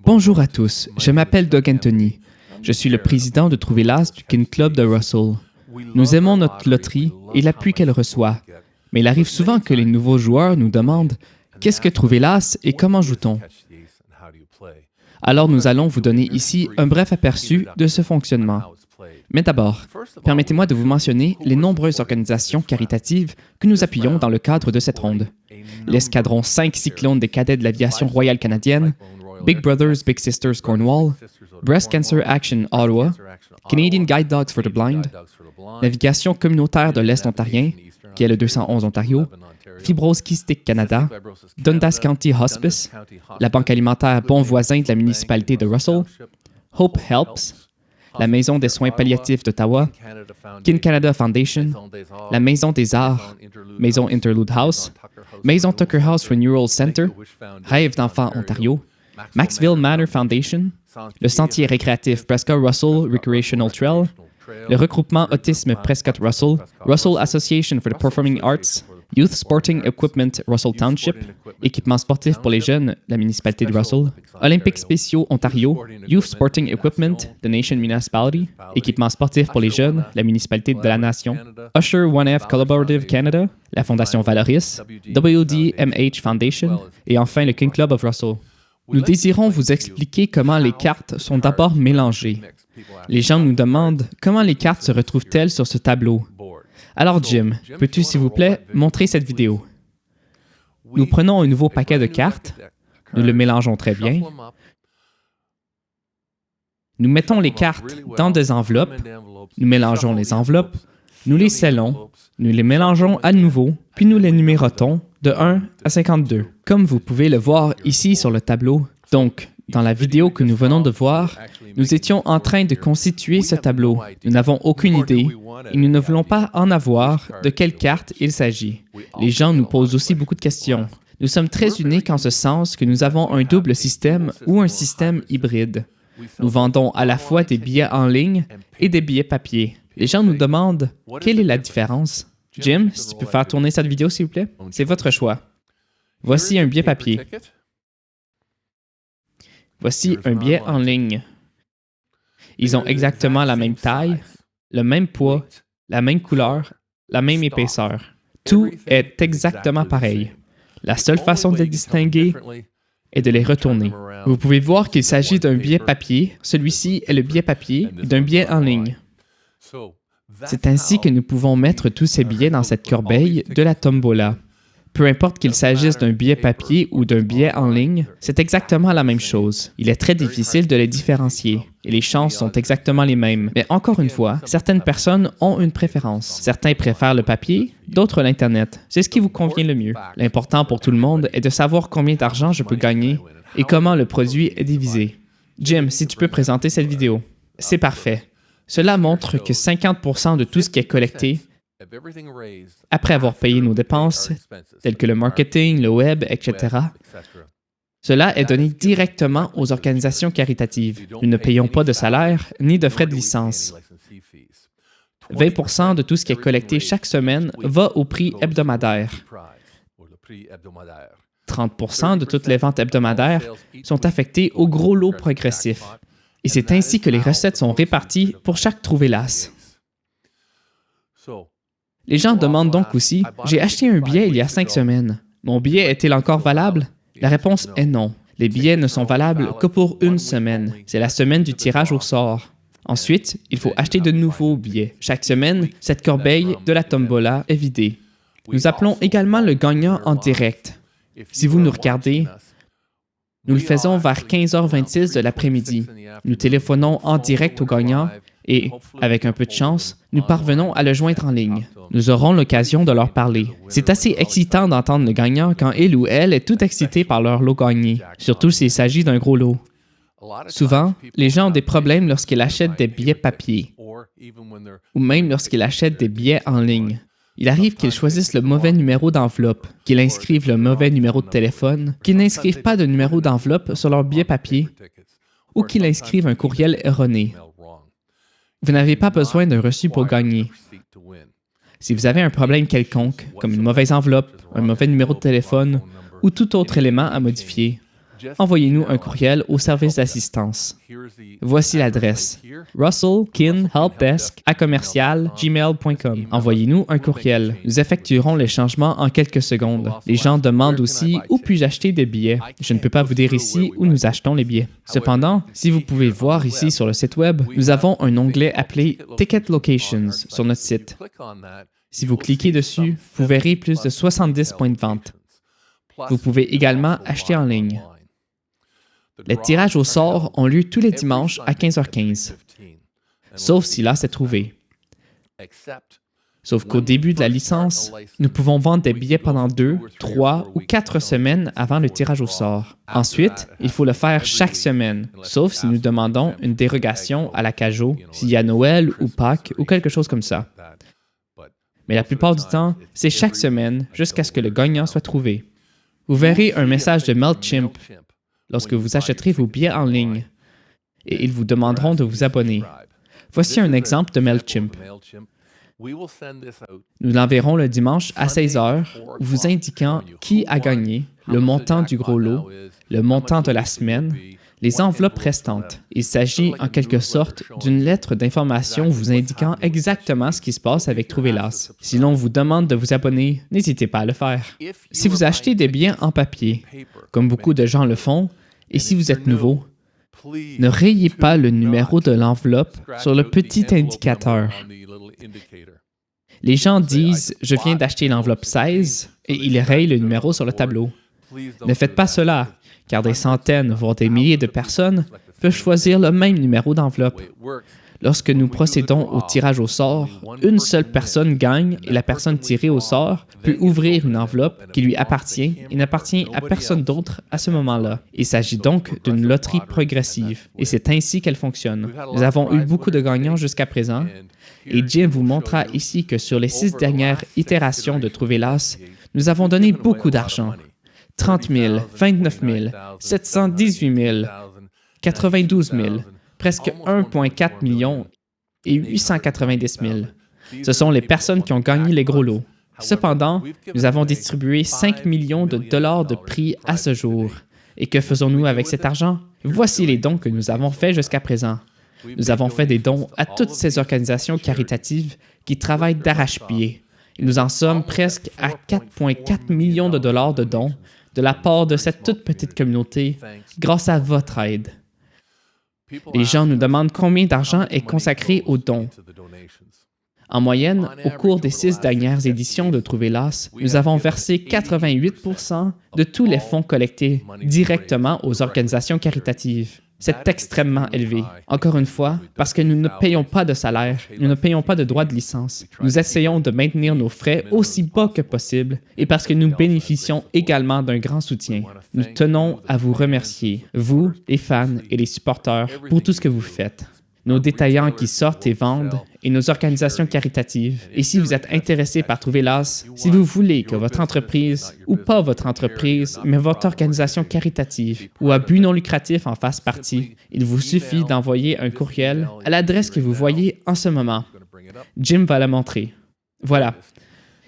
Bonjour à tous, je m'appelle Doug Anthony. Je suis le président de Trouver l'As du Kin Club de Russell. Nous aimons notre loterie et l'appui qu'elle reçoit, mais il arrive souvent que les nouveaux joueurs nous demandent « Qu'est-ce que Trouver l'As et comment joue-t-on » Alors nous allons vous donner ici un bref aperçu de ce fonctionnement. Mais d'abord, permettez-moi de vous mentionner les nombreuses organisations caritatives que nous appuyons dans le cadre de cette ronde. L'escadron 5 Cyclones des cadets de l'aviation royale canadienne, Big Brothers Big Sisters Cornwall, Breast Cancer Action Ottawa, Canadian Guide Dogs for the Blind, Navigation communautaire de l'Est ontarien, qui est le 211 Ontario, Fibrose Kystique Canada, Dundas County Hospice, la Banque alimentaire Bon Voisin de la municipalité de Russell, Hope Helps, la Maison des soins palliatifs d'Ottawa, Kin Canada Foundation, la Maison des Arts, Maison Interlude House, Maison Tucker House Renewal Center, Rêve d'enfants Ontario, Maxville Manor Foundation, le Sentier récréatif Prescott-Russell Recreational Trail, le regroupement Autisme Prescott-Russell, Russell Association for the Performing Arts, Youth Sporting Equipment Russell Township, équipement sportif pour les jeunes, la municipalité de Russell, Olympiques spéciaux Ontario, Youth Sporting Equipment, the Nation Municipality, équipement sportif pour les jeunes, la municipalité de la Nation, Usher 1F Collaborative Canada, la Fondation Valoris, WDMH Foundation, et enfin le Kin Club of Russell. Nous désirons vous expliquer comment les cartes sont d'abord mélangées. Les gens nous demandent comment les cartes se retrouvent-elles sur ce tableau. Alors Jim, peux-tu s'il vous plaît montrer cette vidéo? Nous prenons un nouveau paquet de cartes, nous le mélangeons très bien. Nous mettons les cartes dans des enveloppes, nous mélangeons les enveloppes, nous les scellons, nous les mélangeons à nouveau, puis nous les numérotons de 1 à 52, comme vous pouvez le voir ici sur le tableau. Donc, dans la vidéo que nous venons de voir, nous étions en train de constituer ce tableau. Nous n'avons aucune idée et nous ne voulons pas en avoir de quelle carte il s'agit. Les gens nous posent aussi beaucoup de questions. Nous sommes très uniques en ce sens que nous avons un double système ou un système hybride. Nous vendons à la fois des billets en ligne et des billets papier. Les gens nous demandent quelle est la différence. Jim, si tu peux faire tourner cette vidéo, s'il vous plaît, c'est votre choix. Voici un billet papier. Voici un billet en ligne. Ils ont exactement la même taille, le même poids, la même couleur, la même épaisseur. Tout est exactement pareil. La seule façon de les distinguer est de les retourner. Vous pouvez voir qu'il s'agit d'un billet papier. Celui-ci est le billet papier d'un billet en ligne. C'est ainsi que nous pouvons mettre tous ces billets dans cette corbeille de la tombola. Peu importe qu'il s'agisse d'un billet papier ou d'un billet en ligne, c'est exactement la même chose. Il est très difficile de les différencier, et les chances sont exactement les mêmes. Mais encore une fois, certaines personnes ont une préférence. Certains préfèrent le papier, d'autres l'Internet. C'est ce qui vous convient le mieux. L'important pour tout le monde est de savoir combien d'argent je peux gagner et comment le produit est divisé. Jim, si tu peux présenter cette vidéo. C'est parfait. Cela montre que 50% de tout ce qui est collecté, après avoir payé nos dépenses, telles que le marketing, le web, etc., cela est donné directement aux organisations caritatives. Nous ne payons pas de salaire ni de frais de licence. 20% de tout ce qui est collecté chaque semaine va au prix hebdomadaire. 30% de toutes les ventes hebdomadaires sont affectées au gros lot progressif. Et c'est ainsi que les recettes sont réparties pour chaque Trouver l'As. Les gens demandent donc aussi, « J'ai acheté un billet il y a 5 semaines. Mon billet est-il encore valable? » La réponse est non. Les billets ne sont valables que pour une semaine. C'est la semaine du tirage au sort. Ensuite, il faut acheter de nouveaux billets. Chaque semaine, cette corbeille de la tombola est vidée. Nous appelons également le gagnant en direct. Si vous nous regardez, nous le faisons vers 15h26 de l'après-midi. Nous téléphonons en direct au gagnant et, avec un peu de chance, nous parvenons à le joindre en ligne. Nous aurons l'occasion de leur parler. C'est assez excitant d'entendre le gagnant quand il ou elle est tout excité par leur lot gagné, surtout s'il s'agit d'un gros lot. Souvent, les gens ont des problèmes lorsqu'ils achètent des billets papier ou même lorsqu'ils achètent des billets en ligne. Il arrive qu'ils choisissent le mauvais numéro d'enveloppe, qu'ils inscrivent le mauvais numéro de téléphone, qu'ils n'inscrivent pas de numéro d'enveloppe sur leur billet papier ou qu'ils inscrivent un courriel erroné. Vous n'avez pas besoin d'un reçu pour gagner. Si vous avez un problème quelconque, comme une mauvaise enveloppe, un mauvais numéro de téléphone ou tout autre élément à modifier, envoyez-nous un courriel au service d'assistance. Voici l'adresse: russellkinhelpdesk@gmail.com. Envoyez-nous un courriel. Nous effectuerons les changements en quelques secondes. Les gens demandent aussi où puis-je acheter des billets. Je ne peux pas vous dire ici où nous achetons les billets. Cependant, si vous pouvez voir ici sur le site web, nous avons un onglet appelé Ticket Locations sur notre site. Si vous cliquez dessus, vous verrez plus de 70 points de vente. Vous pouvez également acheter en ligne. Les tirages au sort ont lieu tous les dimanches à 15h15, sauf si là c'est trouvé. Sauf qu'au début de la licence, nous pouvons vendre des billets pendant 2, 3 ou 4 semaines avant le tirage au sort. Ensuite, il faut le faire chaque semaine, sauf si nous demandons une dérogation à la CAJO, s'il y a Noël ou Pâques ou quelque chose comme ça. Mais la plupart du temps, c'est chaque semaine jusqu'à ce que le gagnant soit trouvé. Vous verrez un message de MailChimp lorsque vous achèterez vos billets en ligne et ils vous demanderont de vous abonner. Voici un exemple de MailChimp. Nous l'enverrons le dimanche à 16h, vous indiquant qui a gagné, le montant du gros lot, le montant de la semaine, les enveloppes restantes. Il s'agit en quelque sorte d'une lettre d'information vous indiquant exactement ce qui se passe avec Trouvélas. Si l'on vous demande de vous abonner, n'hésitez pas à le faire. Si vous achetez des billets en papier, comme beaucoup de gens le font, et si vous êtes nouveau, ne rayez pas le numéro de l'enveloppe sur le petit indicateur. Les gens disent « Je viens d'acheter l'enveloppe 16 » et ils rayent le numéro sur le tableau. Ne faites pas cela, car des centaines, voire des milliers de personnes peuvent choisir le même numéro d'enveloppe. Lorsque nous procédons au tirage au sort, une seule personne gagne et la personne tirée au sort peut ouvrir une enveloppe qui lui appartient et n'appartient à personne d'autre à ce moment-là. Il s'agit donc d'une loterie progressive et c'est ainsi qu'elle fonctionne. Nous avons eu beaucoup de gagnants jusqu'à présent et Jim vous montrera ici que sur les 6 dernières itérations de Trouvélas, nous avons donné beaucoup d'argent. 30 000, 29 000, 718 000, 92 000, presque 1,4 million et 890 000. Ce sont les personnes qui ont gagné les gros lots. Cependant, nous avons distribué 5 millions de dollars de prix à ce jour. Et que faisons-nous avec cet argent? Voici les dons que nous avons faits jusqu'à présent. Nous avons fait des dons à toutes ces organisations caritatives qui travaillent d'arrache-pied. Et nous en sommes presque à 4,4 millions de dollars de dons de la part de cette toute petite communauté grâce à votre aide. Les gens nous demandent combien d'argent est consacré aux dons. En moyenne, au cours des 6 dernières éditions de Trouvélas, nous avons versé 88% de tous les fonds collectés directement aux organisations caritatives. C'est extrêmement élevé. Encore une fois, parce que nous ne payons pas de salaire, nous ne payons pas de droits de licence. Nous essayons de maintenir nos frais aussi bas que possible et parce que nous bénéficions également d'un grand soutien. Nous tenons à vous remercier, vous, les fans et les supporters, pour tout ce que vous faites. Nos détaillants qui sortent et vendent, et nos organisations caritatives. Et si vous êtes intéressé par Trouvélas, si vous voulez que votre entreprise, ou pas votre entreprise, mais votre organisation caritative ou à but non lucratif en fasse partie, il vous suffit d'envoyer un courriel à l'adresse que vous voyez en ce moment. Jim va la montrer. Voilà.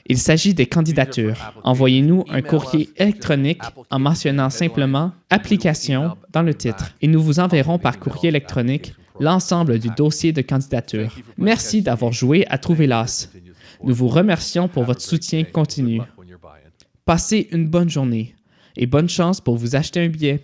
Il s'agit des candidatures. Envoyez-nous un courrier électronique en mentionnant simplement « Application » dans le titre, et nous vous enverrons par courrier électronique l'ensemble du dossier de candidature. Merci d'avoir joué à Trouvélas. Nous vous remercions pour votre soutien continu. Passez une bonne journée et bonne chance pour vous acheter un billet.